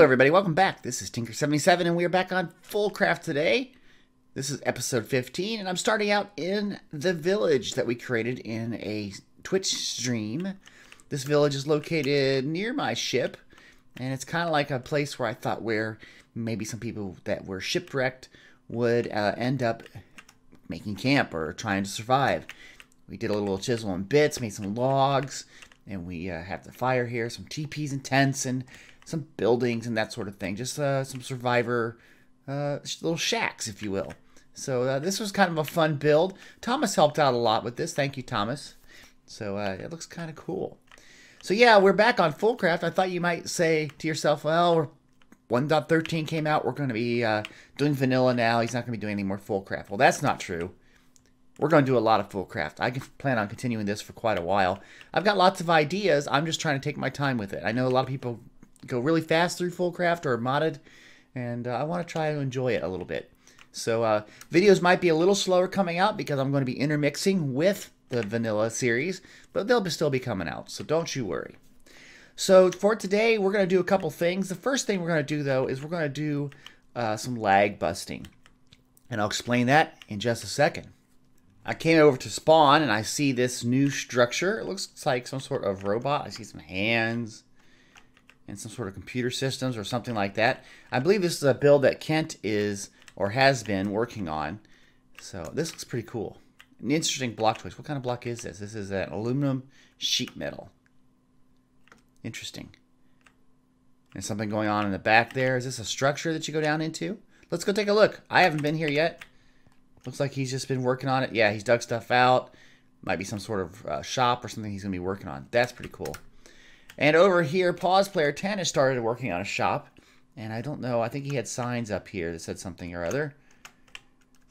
everybody, welcome back. This is Tinker77 and we are back on FoolCraft today. This is episode 15 and I'm starting out in the village that we created in a Twitch stream. This village is located near my ship and it's kind of like a place where I thought where maybe some people that were shipwrecked would end up making camp or trying to survive. We did a little chisel and bits, made some logs, and we have the fire here, some teepees and tents, and some buildings and that sort of thing. Just some survivor little shacks, if you will. So this was kind of a fun build. Thomas helped out a lot with this. Thank you, Thomas. So it looks kind of cool. So yeah, we're back on FoolCraft. I thought you might say to yourself, well, 1.13 came out. We're going to be doing vanilla now. He's not going to be doing any more FoolCraft. Well, that's not true. We're going to do a lot of FoolCraft. I plan on continuing this for quite a while. I've got lots of ideas. I'm just trying to take my time with it. I know a lot of people go really fast through FoolCraft or modded, and I want to try to enjoy it a little bit. So videos might be a little slower coming out because I'm going to be intermixing with the vanilla series, but they'll still be coming out, so don't you worry. So for today, we're going to do a couple things. The first thing we're going to do, though, is we're going to do some lag busting, and I'll explain that in just a second. I came over to spawn and I see this new structure. It looks like some sort of robot. I see some hands and some sort of computer systems or something like that. I believe this is a build that Kent is or has been working on. So this looks pretty cool. An interesting block choice. What kind of block is this? This is an aluminum sheet metal. Interesting. There's something going on in the back there. Is this a structure that you go down into? Let's go take a look. I haven't been here yet. Looks like he's just been working on it. Yeah, he's dug stuff out. Might be some sort of shop or something he's going to be working on. That's pretty cool. And over here, Pause Player 10 has started working on a shop. And I don't know. I think he had signs up here that said something or other.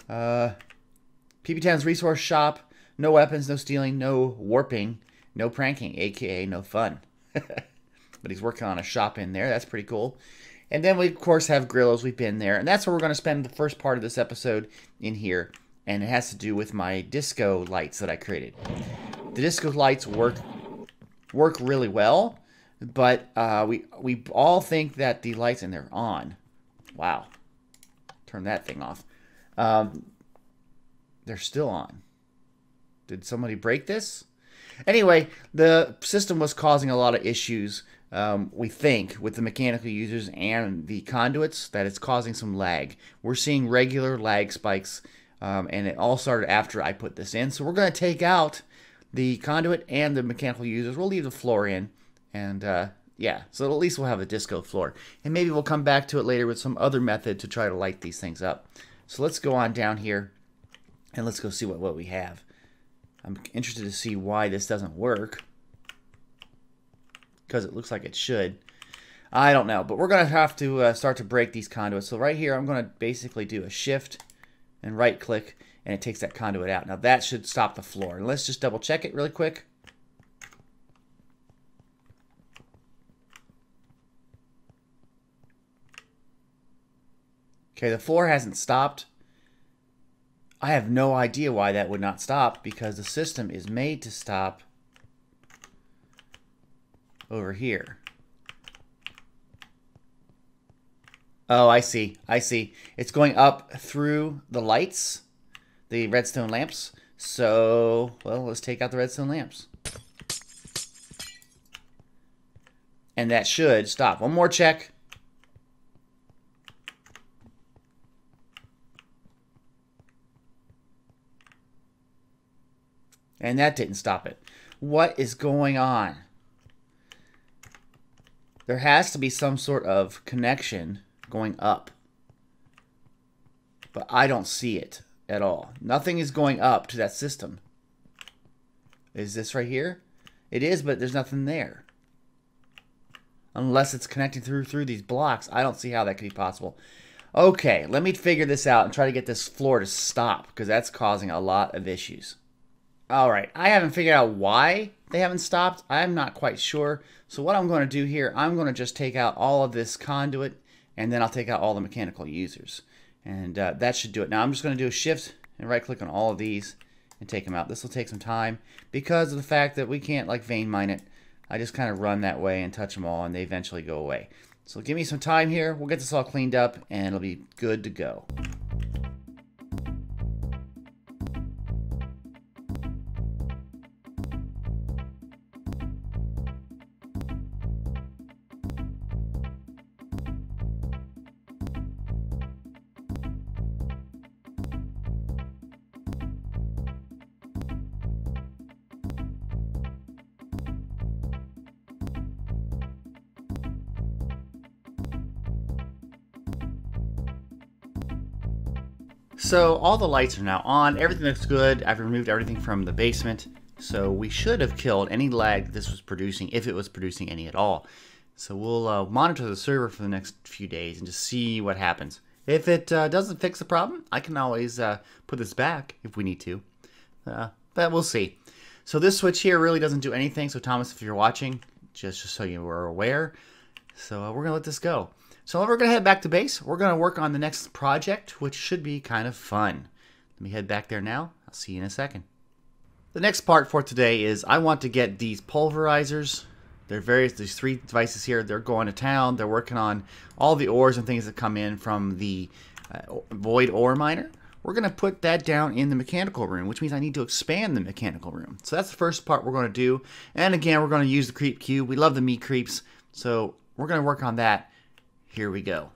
PP10's resource shop. No weapons, no stealing, no warping, no pranking, a.k.a. no fun. But he's working on a shop in there. That's pretty cool. And then we, of course, have Grillos. We've been there. And that's where we're going to spend the first part of this episode in here. And it has to do with my disco lights that I created. The disco lights work really well. But we all think that the lights, and they're on. Wow. Turn that thing off. They're still on. Did somebody break this? Anyway, the system was causing a lot of issues. We think, with the mechanical users and the conduits, that it's causing some lag. We're seeing regular lag spikes, and it all started after I put this in. So we're going to take out the conduit and the mechanical users. We'll leave the floor in, and yeah, so at least we'll have a disco floor. And maybe we'll come back to it later with some other method to try to light these things up. So let's go on down here, and let's go see what we have. I'm interested to see why this doesn't work, because it looks like it should. I don't know, but we're going to have to start to break these conduits. So right here, I'm going to basically do a shift and right click, and it takes that conduit out. Now that should stop the floor. And let's just double check it really quick. Okay, the floor hasn't stopped. I have no idea why that would not stop, because the system is made to stop over here. Oh, I see. I see. It's going up through the lights, the redstone lamps. So, well, let's take out the redstone lamps. And that should stop. One more check. And that didn't stop it. What is going on? There has to be some sort of connection going up. But I don't see it at all. Nothing is going up to that system. Is this right here? It is, but there's nothing there. Unless it's connecting through these blocks. I don't see how that could be possible. Okay, let me figure this out and try to get this floor to stop, because that's causing a lot of issues. Alright, I haven't figured out why they haven't stopped. I'm not quite sure. So what I'm going to do here, I'm going to just take out all of this conduit, and then I'll take out all the mechanical users. And that should do it. Now I'm just going to do a shift and right click on all of these and take them out. This will take some time because of the fact that we can't like vein mine it. I just kind of run that way and touch them all, and they eventually go away. So give me some time here. We'll get this all cleaned up and it'll be good to go. So all the lights are now on. Everything looks good. I've removed everything from the basement. So we should have killed any lag this was producing, if it was producing any at all. So we'll monitor the server for the next few days and just see what happens. If it doesn't fix the problem, I can always put this back if we need to. But we'll see. So this switch here really doesn't do anything. So Thomas, if you're watching, just so you are aware. So we're going to let this go. So we're going to head back to base. We're going to work on the next project, which should be kind of fun. Let me head back there now. I'll see you in a second. The next part for today is I want to get these pulverizers. These 3 devices here. They're going to town. They're working on all the ores and things that come in from the void ore miner. We're going to put that down in the mechanical room, which means I need to expand the mechanical room. So that's the first part we're going to do. And again, we're going to use the creep cube. We love the meat creeps. So we're going to work on that. Here we go.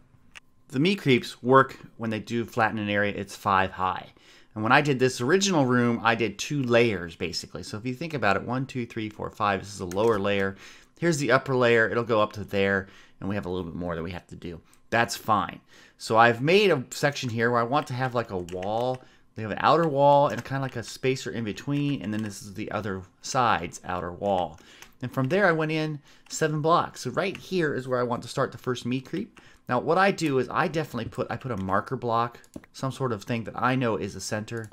The meat creeps work when they do flatten an area, it's 5 high. And when I did this original room, I did 2 layers basically. So if you think about it, 1, 2, 3, 4, 5, this is a lower layer. Here's the upper layer, it'll go up to there, and we have a little bit more that we have to do. That's fine. So I've made a section here where I want to have like a wall. We have an outer wall and kind of like a spacer in between, and then this is the other side's outer wall. And from there I went in 7 blocks. So right here is where I want to start the first meat creep. Now what I do is I put a marker block, some sort of thing that I know is a center.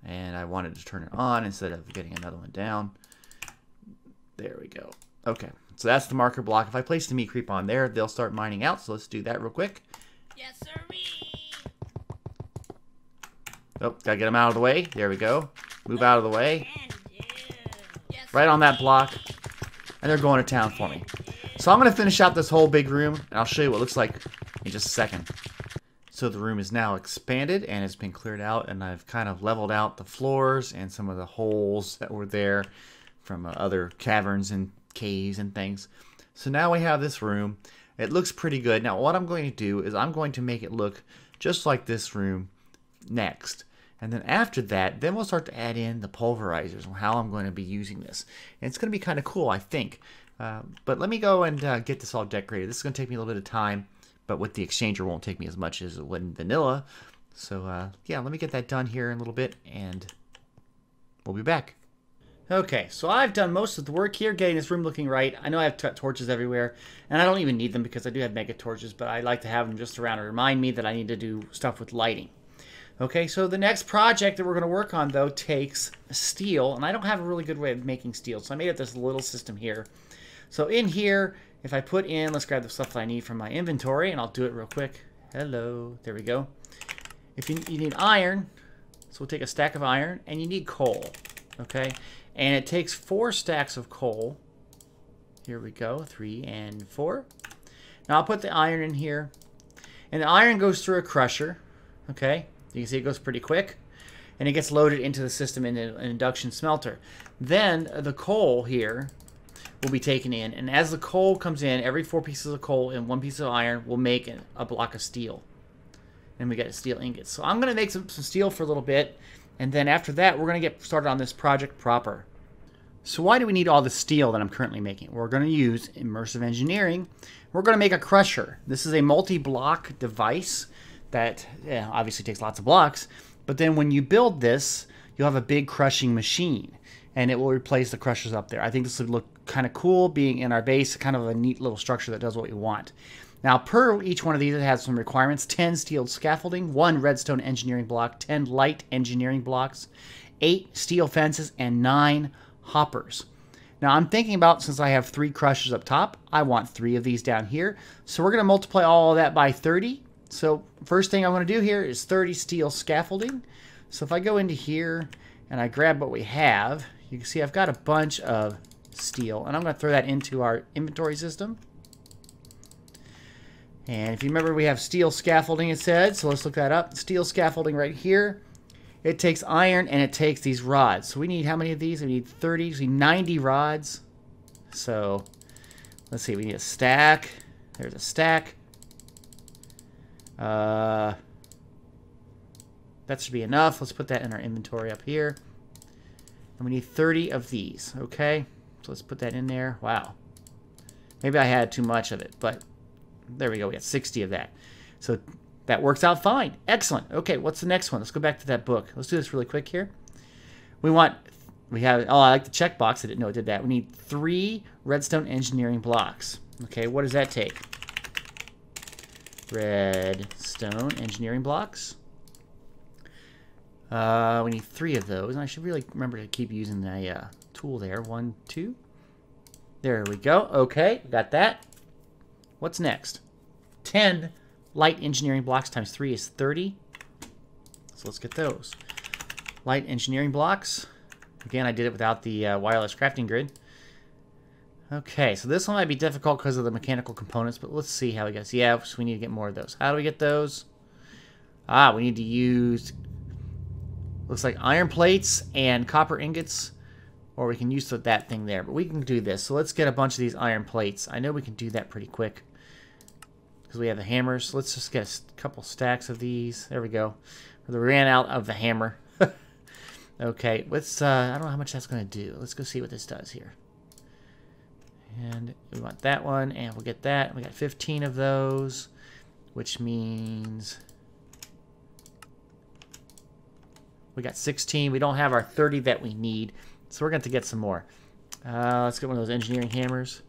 And I wanted to turn it on instead of getting another one down. There we go. Okay, so that's the marker block. If I place the meat creep on there, they'll start mining out. So let's do that real quick. Yes, sir. Oh, gotta get them out of the way. There we go. Move out of the way. Right on that block. And they're going to town for me. So I'm going to finish out this whole big room, and I'll show you what it looks like in just a second. So the room is now expanded, and it's been cleared out, and I've kind of leveled out the floors and some of the holes that were there from other caverns and caves and things. So now we have this room. It looks pretty good. Now what I'm going to do is I'm going to make it look just like this room next. And then after that, then we'll start to add in the pulverizers and how I'm going to be using this. And it's going to be kind of cool, I think. But let me go and get this all decorated. This is going to take me a little bit of time, but with the exchanger, it won't take me as much as it would in vanilla. So yeah, let me get that done here in a little bit, and we'll be back. Okay, so I've done most of the work here, getting this room looking right. I know I have torches everywhere, and I don't even need them because I do have mega torches, but I like to have them just around to remind me that I need to do stuff with lighting. Okay, so the next project that we're going to work on, though, takes steel, and I don't have a really good way of making steel, so I made up this little system here. So in here, if I put in, let's grab the stuff that I need from my inventory, and I'll do it real quick. Hello, there we go. If you need iron, so we'll take a stack of iron, and you need coal, okay? And it takes 4 stacks of coal. Here we go, 3 and 4. Now I'll put the iron in here, and the iron goes through a crusher, okay? You can see it goes pretty quick, and it gets loaded into the system in an induction smelter. Then the coal here will be taken in, and as the coal comes in, every 4 pieces of coal and 1 piece of iron will make a block of steel. And we get steel ingots. So I'm going to make some steel for a little bit, and then after that, we're going to get started on this project proper. So why do we need all the steel that I'm currently making? We're going to use Immersive Engineering. We're going to make a crusher. This is a multi-block device that obviously takes lots of blocks, but then when you build this, you'll have a big crushing machine, and it will replace the crushers up there. I think this would look kind of cool being in our base, kind of a neat little structure that does what we want. Now, per each one of these, it has some requirements: 10 steel scaffolding, 1 redstone engineering block, 10 light engineering blocks, 8 steel fences, and 9 hoppers. Now, I'm thinking about, since I have 3 crushers up top, I want 3 of these down here. So we're going to multiply all of that by 30. So first thing I want to do here is 30 steel scaffolding. So if I go into here and I grab what we have, you can see I've got a bunch of steel, and I'm going to throw that into our inventory system. And if you remember, we have steel scaffolding, it said. So let's look that up. Steel scaffolding right here. It takes iron and it takes these rods. So we need how many of these? We need 30, so we need 90 rods. So let's see, we need a stack. There's a stack. That should be enough. Let's put that in our inventory up here. And we need 30 of these, okay? So let's put that in there. Wow. Maybe I had too much of it, but there we go. We got 60 of that. So that works out fine. Excellent. Okay, what's the next one? Let's go back to that book. Let's do this really quick here. We have, oh, I like the checkbox. I didn't know it did that. We need 3 redstone engineering blocks. Okay, what does that take? Redstone engineering blocks. We need 3 of those, and I should really remember to keep using the tool there. 1, 2. There we go. Okay, got that. What's next? 10 light engineering blocks times 3 is 30. So let's get those. Light engineering blocks. Again, I did it without the wireless crafting grid. Okay, so this one might be difficult because of the mechanical components, but let's see how it goes. Yeah, so we need to get more of those. How do we get those? Ah, we need to use, looks like iron plates and copper ingots, or we can use that thing there, but we can do this. So let's get a bunch of these iron plates. I know we can do that pretty quick because we have the hammers. So let's just get a couple stacks of these. There we go. We ran out of the hammer. Okay, let's, I don't know how much that's going to do. Let's go see what this does here. And we want that one, and we'll get that. We got 15 of those, which means we got 16. We don't have our 30 that we need, so we're going to get some more. Let's get one of those engineering hammers.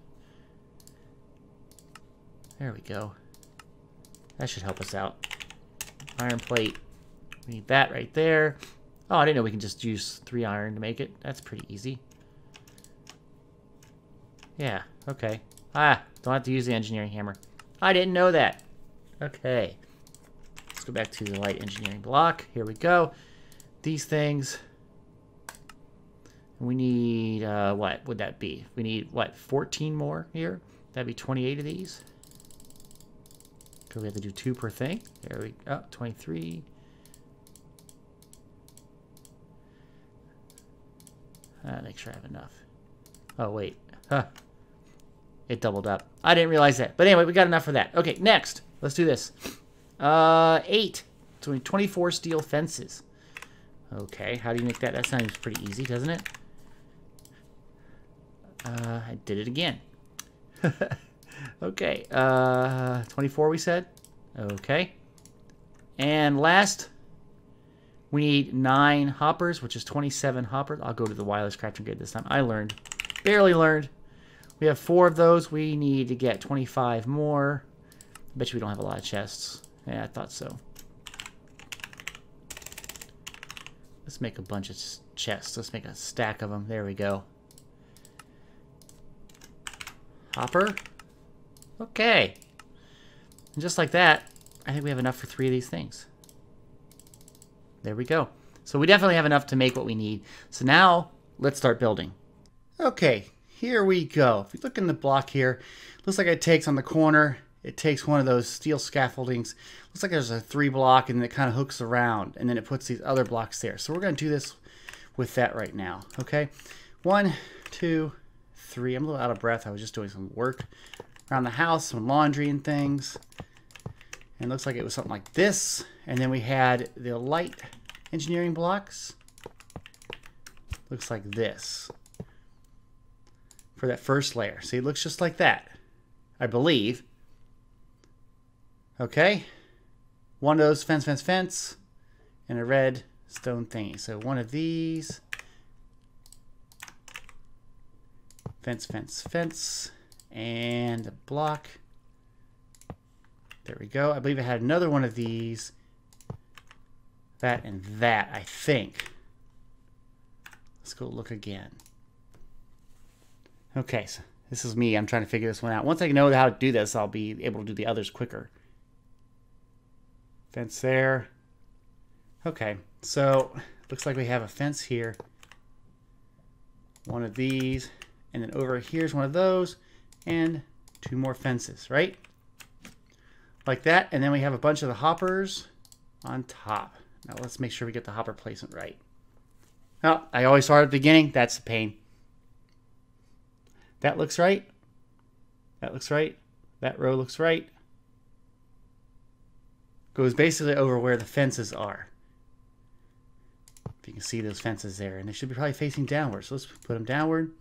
There we go. That should help us out. Iron plate. We need that right there. Oh, I didn't know we can just use 3 iron to make it. That's pretty easy. Yeah, okay. Ah, don't have to use the engineering hammer. I didn't know that. Okay. Let's go back to the light engineering block. Here we go. These things. We need, what would that be? We need, what, 14 more here? That'd be 28 of these. Because we have to do 2 per thing. There we go. 23. Make sure I have enough. Oh, wait. Huh. It doubled up. I didn't realize that. But anyway, we got enough for that. Okay, next. Let's do this. 8. So we need 24 steel fences. Okay, how do you make that? That sounds pretty easy, doesn't it? I did it again. Okay, 24 we said. Okay. And last, we need 9 hoppers, which is 27 hoppers. I'll go to the wireless crafting grid this time. I learned. Barely learned. We have 4 of those. We need to get 25 more. I bet you we don't have a lot of chests. Yeah, I thought so. Let's make a bunch of chests. Let's make a stack of them. There we go. Hopper. Okay. And just like that, I think we have enough for 3 of these things. There we go. So we definitely have enough to make what we need. So now, let's start building. Okay, here we go. If you look in the block here, looks like it takes on the corner, it takes one of those steel scaffoldings. Looks like there's a 3 block and it kind of hooks around and then it puts these other blocks there. So we're going to do this with that right now. Okay, 1, 2, 3. I'm a little out of breath. I was just doing some work around the house, some laundry and things. And it looks like it was something like this. And then we had the light engineering blocks. Looks like this. For that first layer. See, it looks just like that, I believe. Okay. One of those fence, fence, fence. And a red stone thingy. So one of these. Fence, fence, fence. And a block. There we go. I believe I had another one of these. That and that, I think. Let's go look again. Okay, so this is me. I'm trying to figure this one out. Once I know how to do this, I'll be able to do the others quicker. Fence there. Okay, so looks like we have a fence here. One of these. And then over here's one of those. And 2 more fences, right? like that. And then we have a bunch of the hoppers on top. Now let's make sure we get the hopper placement right. Oh, I always start at the beginning. That's the pain. That looks right. That looks right. That row looks right. Goes basically over where the fences are. If you can see those fences there. And they should be probably facing downward. So let's put them downward.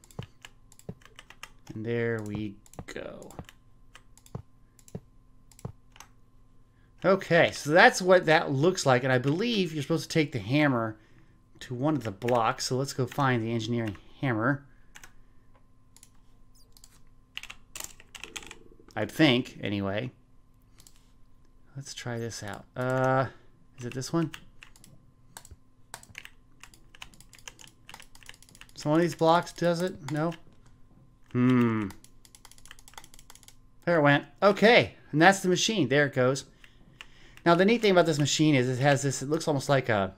And there we go. Okay, so that's what that looks like. And I believe you're supposed to take the hammer to one of the blocks. So let's go find the engineering hammer. I think, anyway. Let's try this out. Is it this one? So one of these blocks does it? No? There it went. Okay, and that's the machine. There it goes. Now the neat thing about this machine is it has this, it looks almost like a,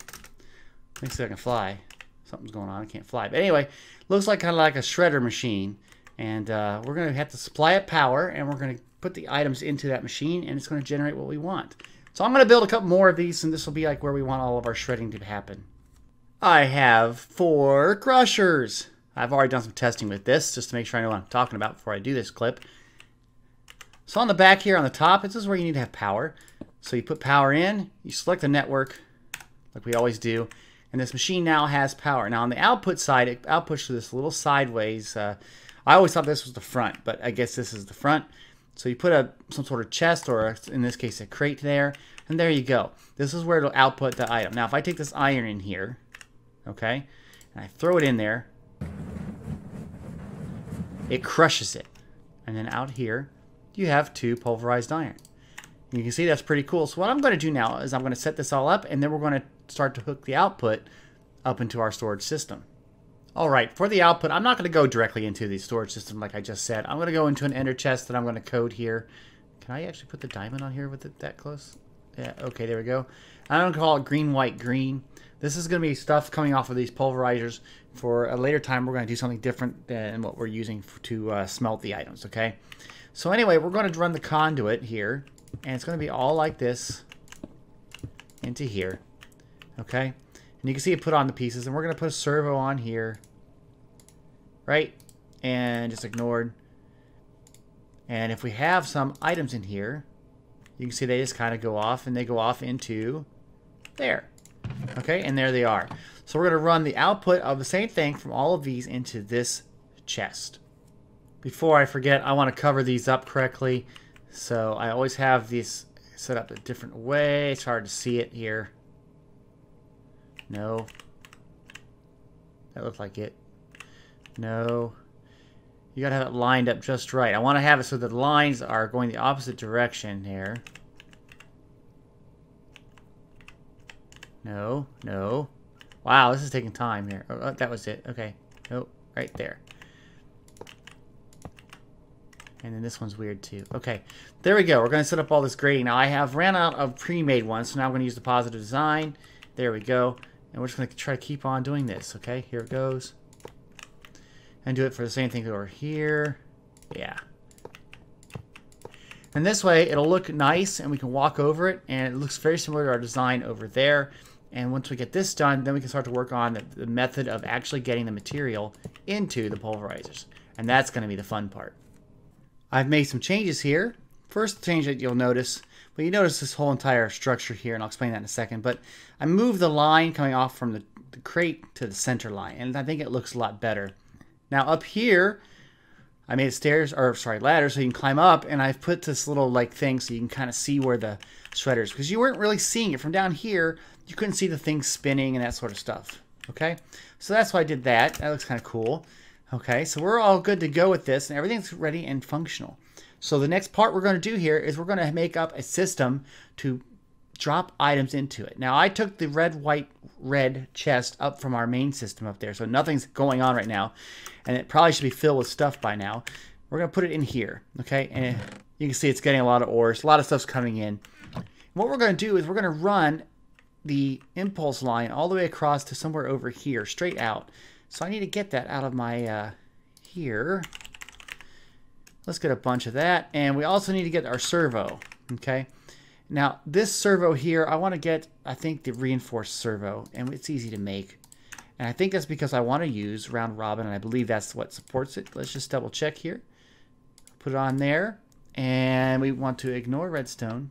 let me see if I can fly. Something's going on, I can't fly. But anyway, looks like kind of like a shredder machine. And we're going to have to supply it power, and we're going to put the items into that machine, and it's going to generate what we want. So I'm going to build a couple more of these, and this will be like where we want all of our shredding to happen. I have 4 crushers. I've already done some testing with this, just to make sure I know what I'm talking about before I do this clip. So on the back here, on the top, this is where you need to have power. So you put power in, you select the network, like we always do, and this machine now has power. Now on the output side, it outputs to this little sideways. I always thought this was the front, but I guess this is the front. So you put some sort of chest, or in this case a crate there, and there you go. This is where it'll output the item. Now if I take this iron in here, okay, and I throw it in there, it crushes it. And then out here, you have 2 pulverized iron. You can see that's pretty cool. So what I'm going to do now is I'm going to set this all up, and then we're going to start to hook the output up into our storage system. Alright, for the output, I'm not going to go directly into the storage system like I just said. I'm going to go into an ender chest that I'm going to code here. Can I actually put the diamond on here with it that close? Yeah, okay, there we go. I'm going to call it green, white, green. This is going to be stuff coming off of these pulverizers. For a later time, we're going to do something different than what we're using to smelt the items, okay? So anyway, we're going to run the conduit here, and it's going to be all like this into here, okay? And you can see it put on the pieces, and we're going to put a servo on here, right? And just ignored. And if we have some items in here, you can see they just kind of go off, and they go off into there. Okay, and there they are. So we're going to run the output of the same thing from all of these into this chest. Before I forget, I want to cover these up correctly. So I always have these set up a different way. It's hard to see it here. No. That looked like it. No. You gotta have it lined up just right. I want to have it so that the lines are going the opposite direction here. No. No. Wow, this is taking time here. Oh, that was it. Okay. Nope. Right there. And then this one's weird too. Okay. There we go. We're going to set up all this grading. Now I have ran out of pre-made ones, so now I'm going to use the positive design. There we go. And we're just going to try to keep on doing this. Okay, here it goes. And do it for the same thing over here. Yeah. And this way, it'll look nice, and we can walk over it, and it looks very similar to our design over there. And once we get this done, then we can start to work on the method of actually getting the material into the pulverizers. And that's going to be the fun part. I've made some changes here. First change that you'll notice, well, you notice this whole entire structure here, and I'll explain that in a second, but I moved the line coming off from the crate to the center line, and I think it looks a lot better. Now up here, I made ladder so you can climb up, and I've put this little like thing so you can kind of see where the shredder is, because you weren't really seeing it from down here. You couldn't see the thing spinning and that sort of stuff. Okay, so that's why I did that. That looks kind of cool. Okay, so we're all good to go with this, and everything's ready and functional. So the next part we're going to do here is we're going to make up a system to drop items into it. Now I took the red, white, red chest up from our main system up there, so nothing's going on right now, and it probably should be filled with stuff by now. We're going to put it in here, okay, and you can see it's getting a lot of ores, a lot of stuff's coming in. And what we're going to do is we're going to run the impulse line all the way across to somewhere over here, straight out. So I need to get that out of my here. Let's get a bunch of that, and we also need to get our servo. Okay. Now, this servo here, I want to get, I think, the reinforced servo, and it's easy to make. And I think that's because I want to use round robin, and I believe that's what supports it. Let's just double check here. Put it on there, and we want to ignore redstone,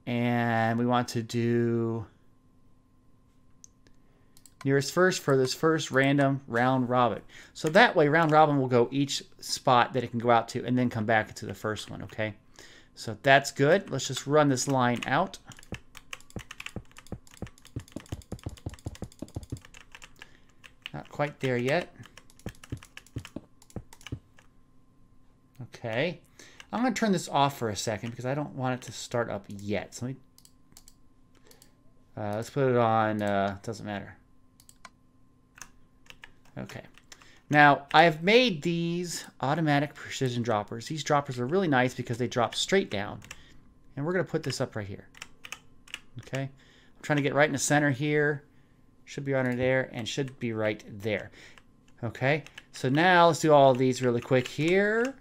and we want to do nearest first, furthest first, random, round robin. So that way, round robin will go each spot that it can go out to, and then come back to the first one, okay? So that's good. Let's just run this line out. Not quite there yet. Okay. I'm going to turn this off for a second because I don't want it to start up yet. So let's put it on, doesn't matter. Okay. Now, I've made these automatic precision droppers. These droppers are really nice because they drop straight down. And we're going to put this up right here. Okay. I'm trying to get right in the center here. Should be under there and should be right there. Okay. So now let's do all of these really quick here.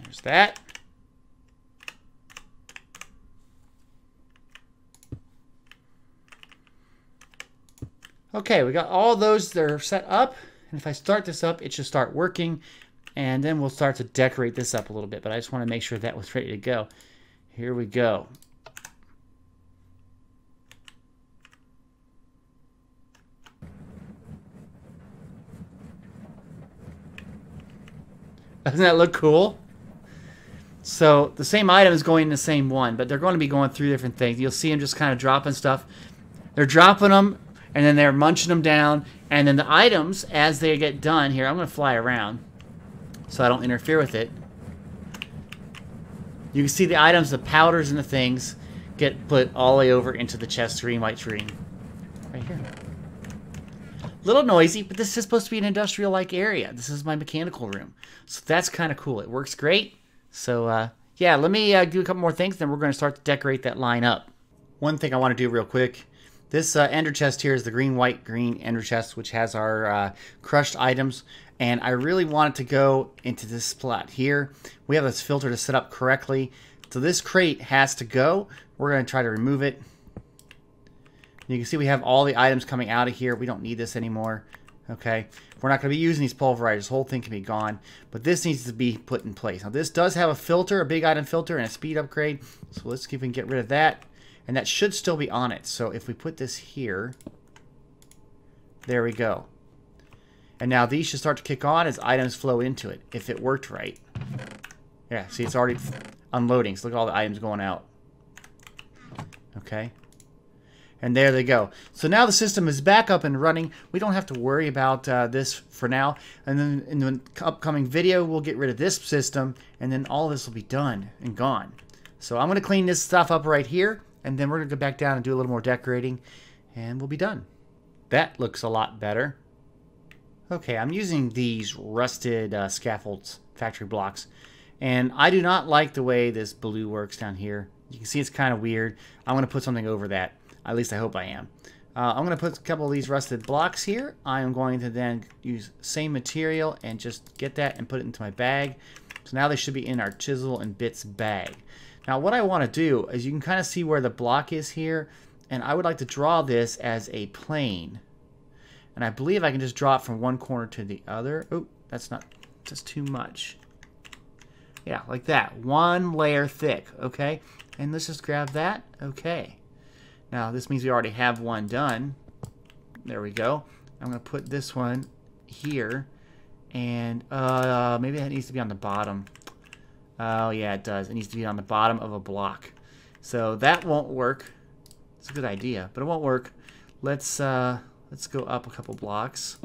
There's that. Okay, we got all those that are set up. And if I start this up, it should start working. And then we'll start to decorate this up a little bit. But I just want to make sure that was ready to go. Here we go. Doesn't that look cool? So the same item is going in the same one, but they're going to be going through different things. You'll see them just kind of dropping stuff. They're dropping them, and then they're munching them down. And then the items, as they get done, here, I'm going to fly around so I don't interfere with it. You can see the items, the powders and the things, get put all the way over into the chest screen, white screen. Right here. Little noisy, but this is supposed to be an industrial-like area. This is my mechanical room. So that's kind of cool. It works great. So, yeah, let me do a couple more things, then we're going to start to decorate that line up. One thing I want to do real quick. This ender chest here is the green, white, green ender chest, which has our crushed items. And I really want it to go into this spot here. We have this filter to set up correctly. So this crate has to go. We're going to try to remove it. You can see we have all the items coming out of here. We don't need this anymore. Okay. We're not going to be using these pulverizers. This whole thing can be gone. But this needs to be put in place. Now this does have a filter, a big item filter, and a speed upgrade. So let's see if we can get rid of that. And that should still be on it. So if we put this here, there we go. And now these should start to kick on as items flow into it, if it worked right. Yeah, see, it's already unloading. So look at all the items going out. Okay. And there they go. So now the system is back up and running. We don't have to worry about this for now. And then in the upcoming video, we'll get rid of this system. And then all of this will be done and gone. So I'm going to clean this stuff up right here. And then we're going to go back down and do a little more decorating. And we'll be done. That looks a lot better. Okay, I'm using these rusted scaffolds, factory blocks. And I do not like the way this blue works down here. You can see it's kind of weird. I'm going to put something over that. At least I hope I am. I'm going to put a couple of these rusted blocks here. I am going to then use same material and just get that and put it into my bag. So now they should be in our chisel and bits bag. Now what I want to do is you can kind of see where the block is here. And I would like to draw this as a plane. And I believe I can just draw it from one corner to the other. Oh, that's too much. Yeah, like that. One layer thick, okay? And let's just grab that. Okay. Now, this means we already have one done. There we go. I'm going to put this one here. And maybe that needs to be on the bottom. Oh, yeah, it does. It needs to be on the bottom of a block. So that won't work. It's a good idea, but it won't work. Let's go up a couple blocks.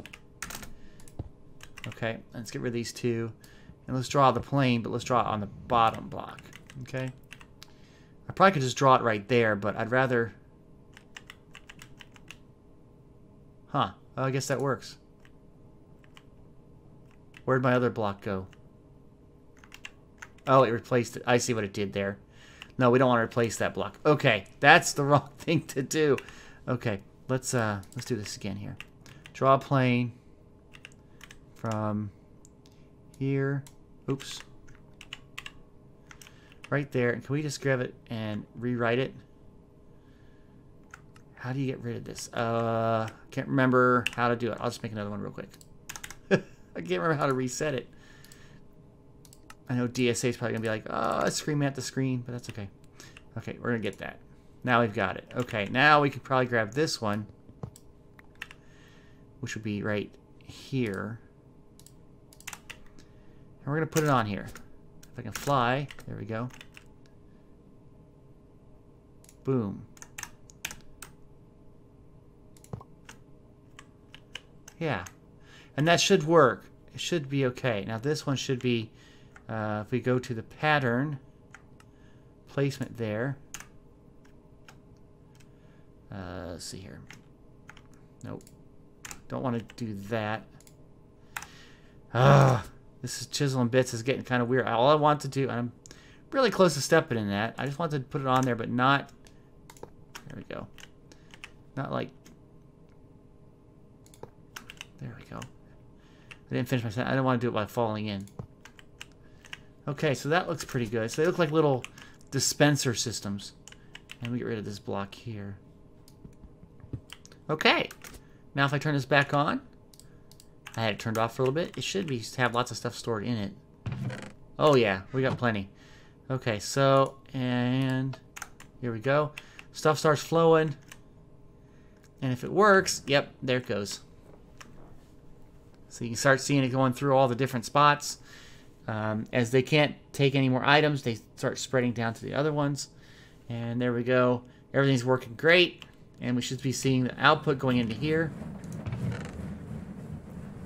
Okay, let's get rid of these two. And let's draw the plane, but let's draw it on the bottom block. Okay. I probably could just draw it right there, but I'd rather... Huh. Oh, I guess that works. Where'd my other block go? Oh, it replaced it. I see what it did there. No, we don't want to replace that block. Okay, that's the wrong thing to do. Okay, let's do this again here. Draw a plane from here. Oops. Right there. And can we just grab it and rewrite it? How do you get rid of this? Can't remember how to do it. I'll just make another one real quick. I can't remember how to reset it. I know DSA is probably going to be like, oh, screaming at the screen, but that's okay. Okay, we're going to get that. Now we've got it. Okay, now we could probably grab this one, which would be right here. And we're going to put it on here. If I can fly, there we go. Boom. Yeah, and that should work. It should be okay. Now this one should be, if we go to the pattern, placement there. Let's see here. Nope. Don't want to do that. This is chiseling bits is getting kind of weird. All I want to do, I'm really close to stepping in that. I just want to put it on there, but not, there we go. Not like, there we go. I didn't finish my sentence. I didn't want to do it by falling in. Okay, so that looks pretty good. So they look like little dispenser systems. And we get rid of this block here. Okay. Now if I turn this back on, I had it turned off for a little bit. It should have lots of stuff stored in it. Oh yeah, we got plenty. Okay, so, and here we go. Stuff starts flowing. And if it works, yep, there it goes. So you can start seeing it going through all the different spots. As they can't take any more items, they start spreading down to the other ones. And there we go. Everything's working great. And we should be seeing the output going into here.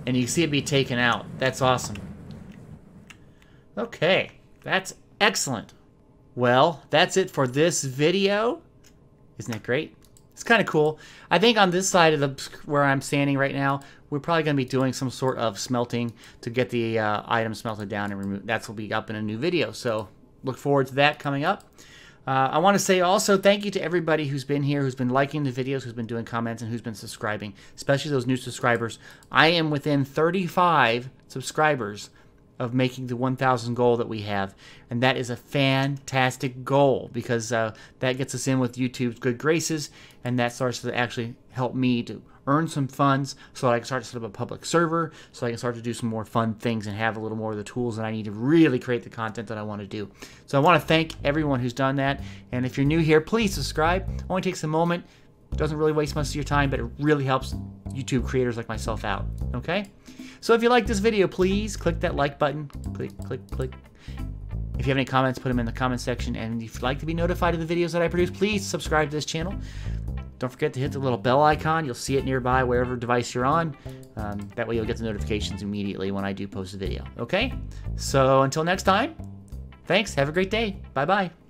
And you can see it be taken out. That's awesome. Okay, that's excellent. Well, that's it for this video. Isn't that great? It's kind of cool. I think on this side of the where I'm standing right now, we're probably going to be doing some sort of smelting to get the item smelted down and removed. That's will be up in a new video. So look forward to that coming up. I want to say also thank you to everybody who's been here, who's been liking the videos, who's been doing comments, and who's been subscribing, especially those new subscribers. I am within 35 subscribers of making the 1,000 goal that we have, and that is a fantastic goal because that gets us in with YouTube's good graces, and that starts to actually help me to earn some funds so that I can start to set up a public server, so I can start to do some more fun things and have a little more of the tools that I need to really create the content that I want to do. So I want to thank everyone who's done that, and if you're new here, please subscribe. It only takes a moment. It doesn't really waste much of your time, but it really helps YouTube creators like myself out, okay? So if you like this video, please click that like button. Click, click, click. If you have any comments, put them in the comment section, and if you'd like to be notified of the videos that I produce, please subscribe to this channel. Don't forget to hit the little bell icon. You'll see it nearby wherever device you're on. That way you'll get the notifications immediately when I do post a video. Okay? So until next time, thanks. Have a great day. Bye-bye.